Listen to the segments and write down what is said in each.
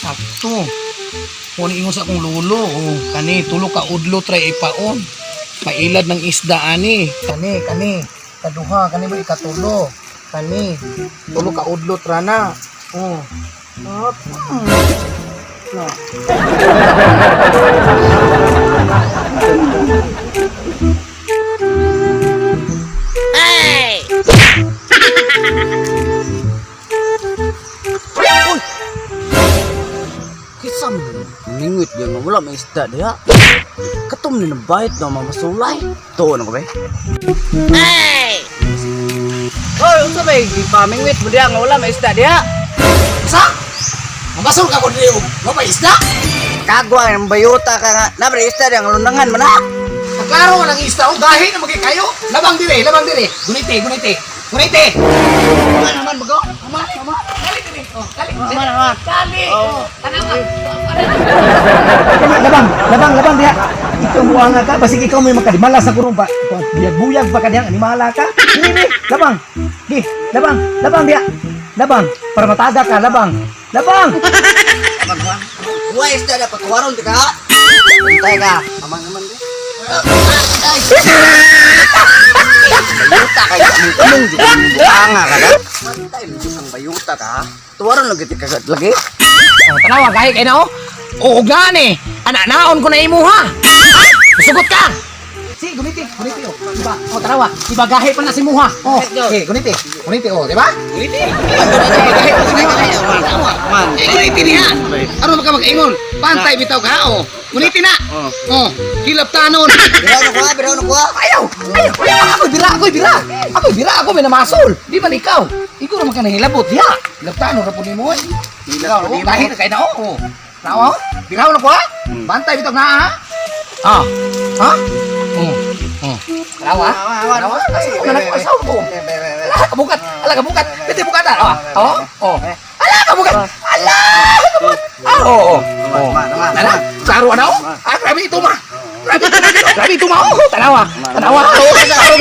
sakto. Kung ingon sa akong lulo, kani tulo ka udlo try ipaon. Pailad ng isda ani. Kani. Kaduha kani mo ikatulo. Kani tulo ka udlo tra na. Hey! Kisam mingwit yang wala may isda dia. Katom ni nabayad na mga masulay. Tuon ako ba? Hey! Hoy, unsa ba ipamingwit mo dia nga wala may isda dia? Sa? Mabasol ka ko dito. Wa pa isda? Kagwa ng bayuta ka nga. Nabre isda dia nga lundangan man na. Klaro nga ng isda o gahi na magay kayo. Labang dire. Gunite. Aman naman bago. Aman. Kali dire. Kali. Aman. Kali. Tanawa. Labang dia. Ikaw muanga ka, basig ikaw may makadimala sa kurong pa. Buyag pa ka diyan, animala ka. Hindi, labang. Labang dia. Labang, para mataga ka, labang. Dua isda dia pagwaron ti ka. Untay ka. Aman naman dia. Bayuta kayo among di buanga ka na. Mantay mo ang bayuta ka. Tuwaron lagi ti kagat lagi. Tanawa gahi kay na o. Oo gani. Anak-naon ko na imo ha. Sugot ka. Si guniti o. Diba? O tanawa. Diba gahi pa na si Muha. O. Guniti o, diba? Guniti. Guniti niya. Ano ka mag-ingon? Pantay bitaw ka o. Guniti na. O. Hilap tanon. Biraw na kuha. Ayaw. Ako'y bira. Ako may namasol. Di ba ikaw? Ikaw naman ka nahilabot. Ya. Hilap tanon na po ni mo. Hilap po. Gahi na kayo na o. Tao? Biraw na po ha? Bantay bitaw na ha? Ha? Tarawa? Asaw ko. Ala kabukat. Piti bukatan. Nana, klaro ano? Grabe ito ma. Tanawa. Tanawa ka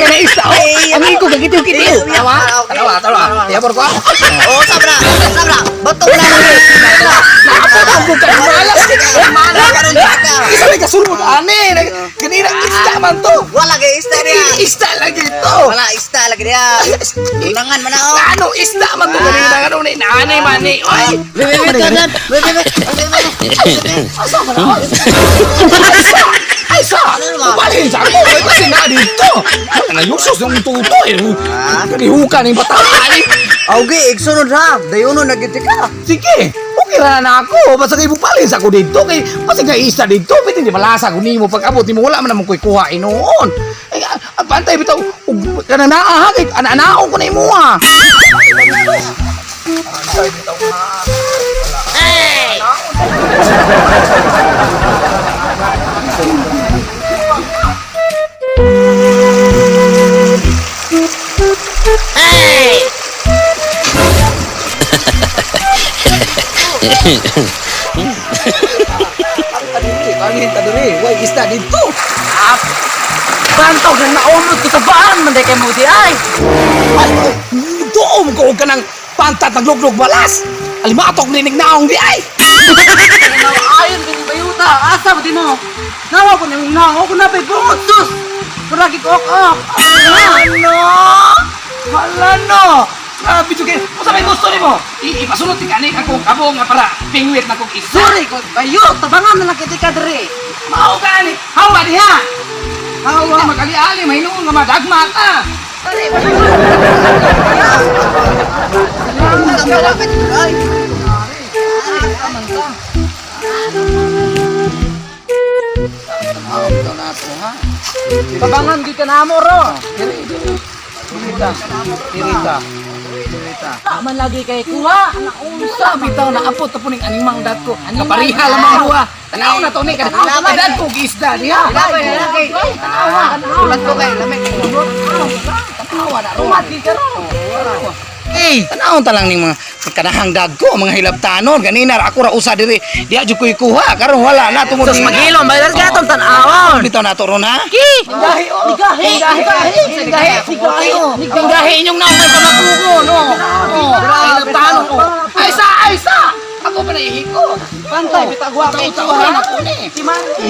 na isa. Ang iko kagitiw-kitiw. Tanawa. Tiyabor ko. Sabra. Bato na. Nakapatang ko kayo malas. Mana karon ka. Isa may kasunod. Ani. Ganina isda man to. Wala kay isda dia. Isda lagi to. Wala isda lagi dia. Unangan man ako. Ano isda man to ganina. Ano ni nanay man ni. Oy. Asa man ako? Ay sa! Ubalhin sa ako! Ay kasi na dito! Nayusos ng tuto eh! Kanihuka ng bataan eh! Augi, igsunod ha! Dayuno nagiti ka! Sige! Okay na ako! Basta kayo bupalhin sa ako dito! Kay basta kayo isa dito! Pwede hindi malasa ko ni mo pag-abot ni mo wala man naman ko'y kuhain noon! Ay, pantay bitaw! Kananaa ha! Ananaon ko na mo ha! Hey! Hey! Kadiri! Why isda dito? Pantaw kang naunod ko sa baan! Manday kay mo di ay! Doon ko ka ng pantat ng luglog balas! Alimatok ninig naong di ay! Ayon din bayuta! Asa mo din mo? Nawa ko nang nangaw ko na pa'y bumagsus! Maragi ko ako! Hala no! Grabe ito kayo! Kung sa may gusto ni mo, ipasunod ti kanik akong kabong nga para pingwit na kong isa! Sorry ko! Bayut! Tabangan na nakiti ka diri! Mao gani! Hawa diha! Hawa magali-ali, may noon nga madagmat ah! Tabangan di ka na mo ro! Tirita. Man lagi kay kuha! Unsa bitaw na apot po ning animang dagko. Kapariha lamang duha. Tanaw na to ni kada dagko isda diha. Ulat ko kay lamig! Tanawa na ro. Tanaw ta lang ning mga kanahang dagko mga hilabtanon ganina ra ako ra usa diri. Diha jud ko ikuha karon wala na tungod Sus magilom bayar ka tong tan-awon! bitaw na to ron ha. Gahi inyong naman sa magugo no! Hilabtanon ko. Ay sa! Ako pa nahihiko. Pantay, bitagwa ka ito, Taon ha? ako ni.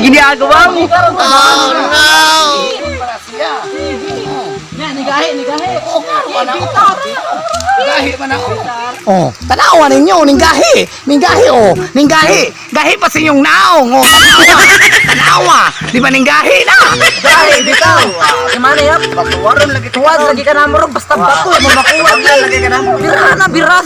Ginagawa mo. Oh no! Para siya. Yan, nigahi. Oo nga, wala ako. Gahi man ako. Oh, tanawa ninyo, ninggahi oh, ninggahi. Gahi pa sa inyong naong, oh. Tanawa. Di ba ninggahi na? Gahi, bitaw. Gimana ya? Batuwaron lagi Tuwad lagi ka naman ron, basta bato, mamakuha lagi ka na mo. Bira na, bira.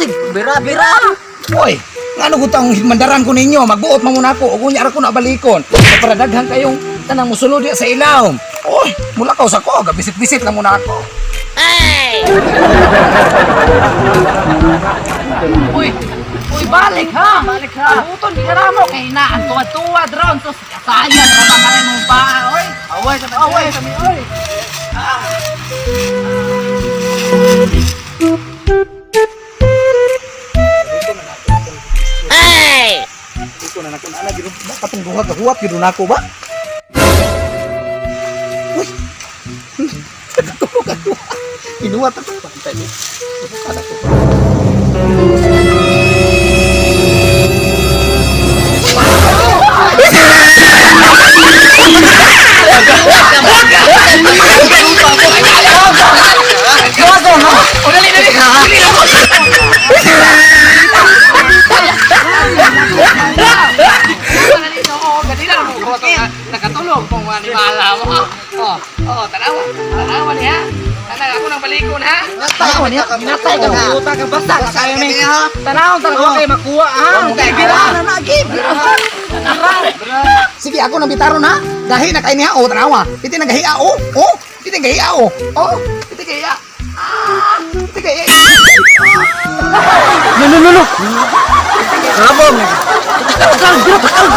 Oy, ngano gutang mandaran ko ninyo, magbuot man muna ako, ug unya ra ko na balikon. Para daghan kayong tanang musulod diya sa ilawom. Oy, mula ka sa ko, gabisit-bisit lang muna ako. Hey! Uy, balik ha. Buton, di ka mo. Kaya na, ang tuwad-tuwad ron. So, sayang ka ba ka rin mong paa, oy. Away kami, oy. Hey! Ito na nakon ana gid ba katong duha gid na ako ba? Uy. Katulog. Inuwat ako pantay. Kada ko. Nakatulog kung maniwala mo. Oh, tanawa niya. Tanag ako ng balikon ha. Natay ka, puta ka, basta ka kayo may tanawang talaga kayo makuha, ha? Bira na lagi, bira. Sige, ako nang bitaron ha. Gahi na kay niya. Oh, tanawa. Piti nang gahi oh. Oh, piti gahi oh. Oh, piti gahi. Piti gahi. No. Rabong.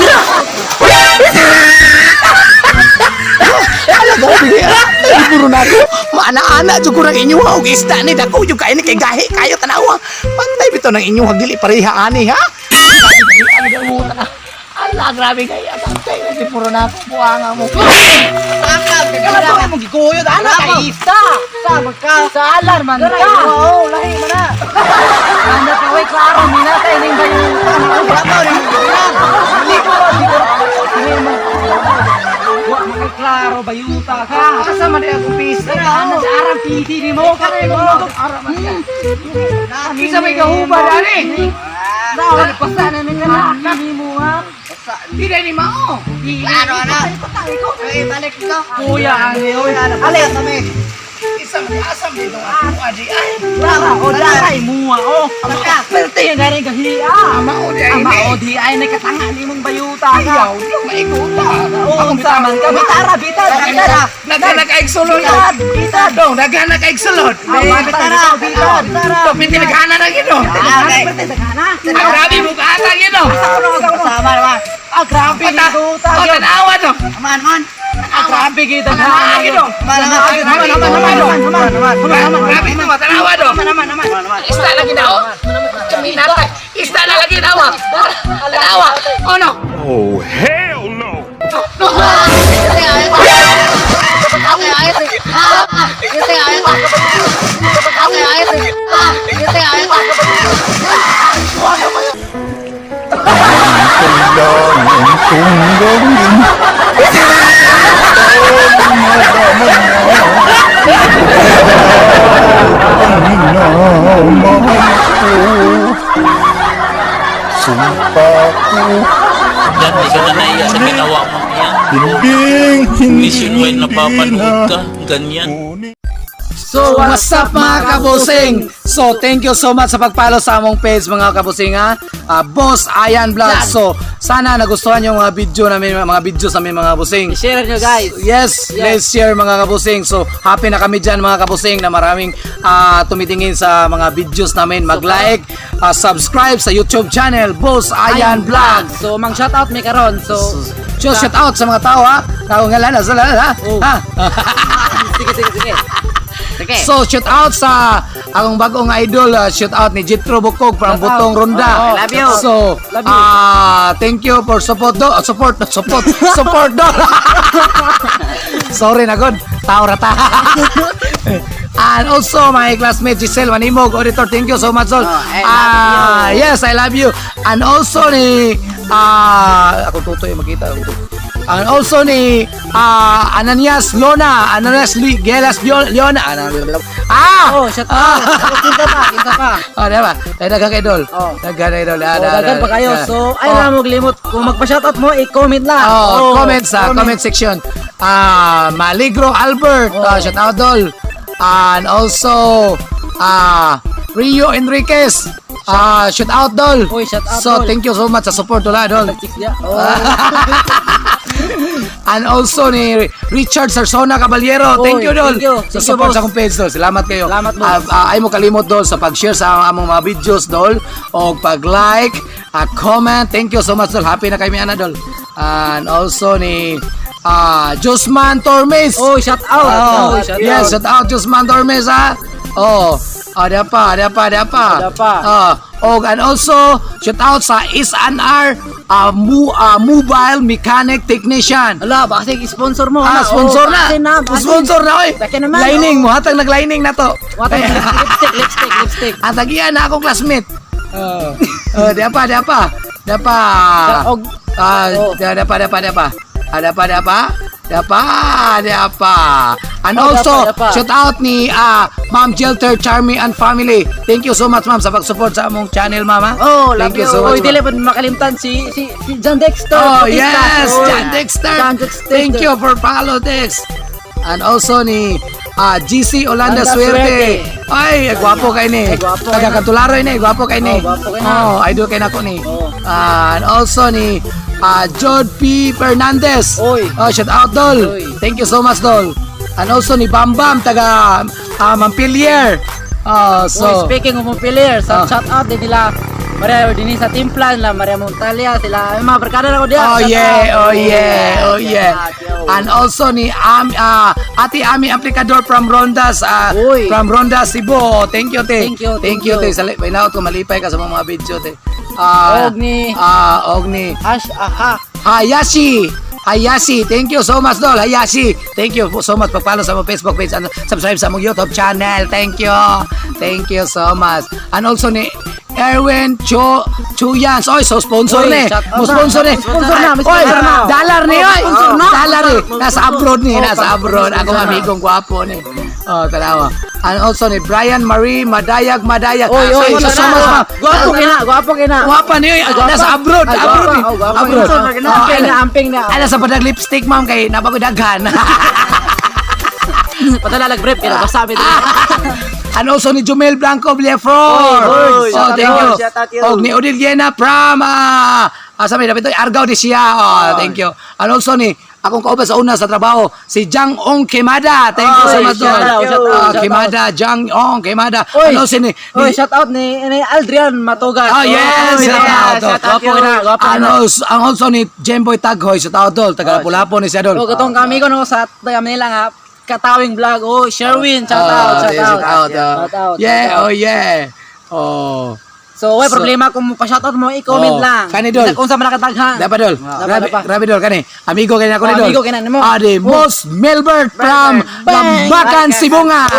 Bira. Ala ko bihira. Iburo na ko. Maana-ana jud ko ng inyo og isda ni dako jud kay ni kay gahi kayo tanawa. Pantay bitaw ng inyo dili pareha ani ha. Ala grabe kay atay na puro na ko buanga mo. Kala pa mo giguyod, ana kay isa. Sa alarman ka. Oo, lahi mo na. Anda pa way klaro minatay ning bayo. Bato ning klaro bayuta ka. Asa man di ako pista. Ana sa arang piti ni mo ka rin mo. Isa may gahuba dali. Dawal pasta na ning kami mo ha. Di ni mao. Klaro ana. Ay balik ko. Kuya ani oy. Ale kami. Isa man asam dito ako adi ay. Brava, o daray mua o. Perte yung galing kasi Mao di ay. Ama o di ay nakatanga ni mong bayuta ka. Ayaw, di maiguta. Oo, saman ka. Bitara. Naghanap kaig sulod. Bitad. Dong, naghanap kaig sulod. Bitara. To pinti naghanap na gino. Ang grabe mo kaata gino. Sama naman. Ah, grabe bayuta. O tanawa to. Man. Ah, grabe kita Tanawa gino. Grabe ito, tanawa to. Ista lagi na o. Minatay. Ista na lagi na o. Tanawa. Ano? Oh, hell no! Yan, di ka na naiya sa ginawa mo yan. Nationwide napapanood ka, ganyan. So, what's up mga kabusing? So, thank you so much sa pag-follow sa among page mga kabusing ha. Boss Ayan Vlog. So, sana nagustuhan yung mga video namin, mga videos namin mga kabusing. Share nyo guys. Yes, let's share mga kabusing. So, happy na kami dyan mga kabusing na maraming tumitingin sa mga videos namin. Mag-like, subscribe sa YouTube channel, Boss Ayan Vlog. So, mang shoutout may karon. So, Shout out sa mga tao ha. Tao nga lang, ha? Ha? sige. So, shout out sa akong bagong idol, shout out ni Jitro Bukog from Butong Ronda. I love you. So, thank you for support do. Sorry na god. Tao rata. And also my classmate Giselle Manimog, auditor, thank you so much, Dol. Yes, I love you. And also ni ako tutoy makita. And also ni Ananias Gelas Leona. Oh, shut up. Kinta pa. Diba? Dagan kay Dol. Dagan kay Dol. Dagan pa kayo. So, ay na mo limot. Kung magpa-shoutout mo, i-comment lang. Comment sa comment section. Maligro Albert, shout out Dol. And also Rio Enriquez, shout out Dol. Oy, shout out, So Dol. thank you so much sa support Dol. And also ni Richard Sarsona Caballero, thank you Dol. thank you. Sa Thank you, support boss. sa akong page Dol. Salamat kayo. Salamat, boss. Ay mo kalimot Dol sa pag-share sa among mga videos Dol o pag-like, comment. Thank you so much Dol. Happy na kami ana Dol. And also ni Josman Tormes. Oh, shout out. Yes, shout out Josman Tormes ha. Ada pa. And also shout out sa SNR mobile mechanic technician. Ala, bakit sponsor mo? Sponsor na. Bakit Sponsor na oy. Bakit naman? Lining mo hatag nag-lining na to. Watang lipstick. At tagian na akong classmate. Dia pa. Ada pa. And also, Dapa. shout out ni Ma'am Jelter, Charmy and family. Thank you so much ma'am sa pag-support sa among channel mama. Thank you so much. Dili pa makalimtan si John Dexter. Yes, John Dexter. Thank you for follow Dex. And also ni GC Olanda Suerte. Ay, gwapo kay ni. Gwapo Taga Kantularoy ni, gwapo kay ni. Gwapo kay na. Idol kay nako ni. Oh. And also ni Jod P. Fernandez. Oy. Shout out Dol. Oy. Thank you so much Dol. And also ni Bambam taga Montpelier. Speaking of Montpelier, shout out din nila. Maria din sa Timplan la Maria Montalia sila mga barkada na ko diyan. Oh yeah. And also ni Ate Ami Aplicador from Rondas Uy. from Rondas Cebu. Thank you te. Thank you. te. May naot ko malipay ka sa mga video te. Ogni. Ogni. Hayashi, thank you so much Dol. Hayashi, thank you so much pag-follow sa mong Facebook page and subscribe sa mong YouTube channel. Thank you so much. And also ni Erwin Chuyans. Oy, so sponsor Oy, ni. shout out Mo sponsor ni. na. Sponsor na, may Oy, sponsor na. dollar ni oy. Sponsor na. Dollar ni. Nasa abroad. Ako amigong gwapo ni. Tanawa. And also ni Brian Marie Madayag. Oy, Thank you so much ma'am. Gwapo kina. Gwapa ni oy. Nasa abroad ni. Amping na. Ala sa padag lipstick ma'am kay napagudaghan. Padala lag brief kina basabi din. And also ni Jumel Blanco Villaflor. Oy, Thank you. shout out you. Og ni Odil Guiena from sabi dapat Argao de siya. Thank you. And also ni akong kauban sa una sa trabaho si Jang Ong Kemada. Thank you so Oy, much. shout out. Kemada, Jang Ong Kemada. Oy. And also ni Shout out ni Aldrian Matogas. yes, shout out. Gwapo And na. also ni Jemboy Taghoy sa tao dol, taga Lapu-Lapu ni siya dol. Gatong kami ko no sa Manila nga Katawing Vlog. Sherwin, shout out. Yeah. So, way problema kung pa-shoutout mo, i-comment lang. Kani dol. Kung sa malakataghan. Dapat dol. Grabe dol kani. Amigo kani ako ni dol. Amigo kani mo. Ade Mos Melbert from Lambacan, Sibunga.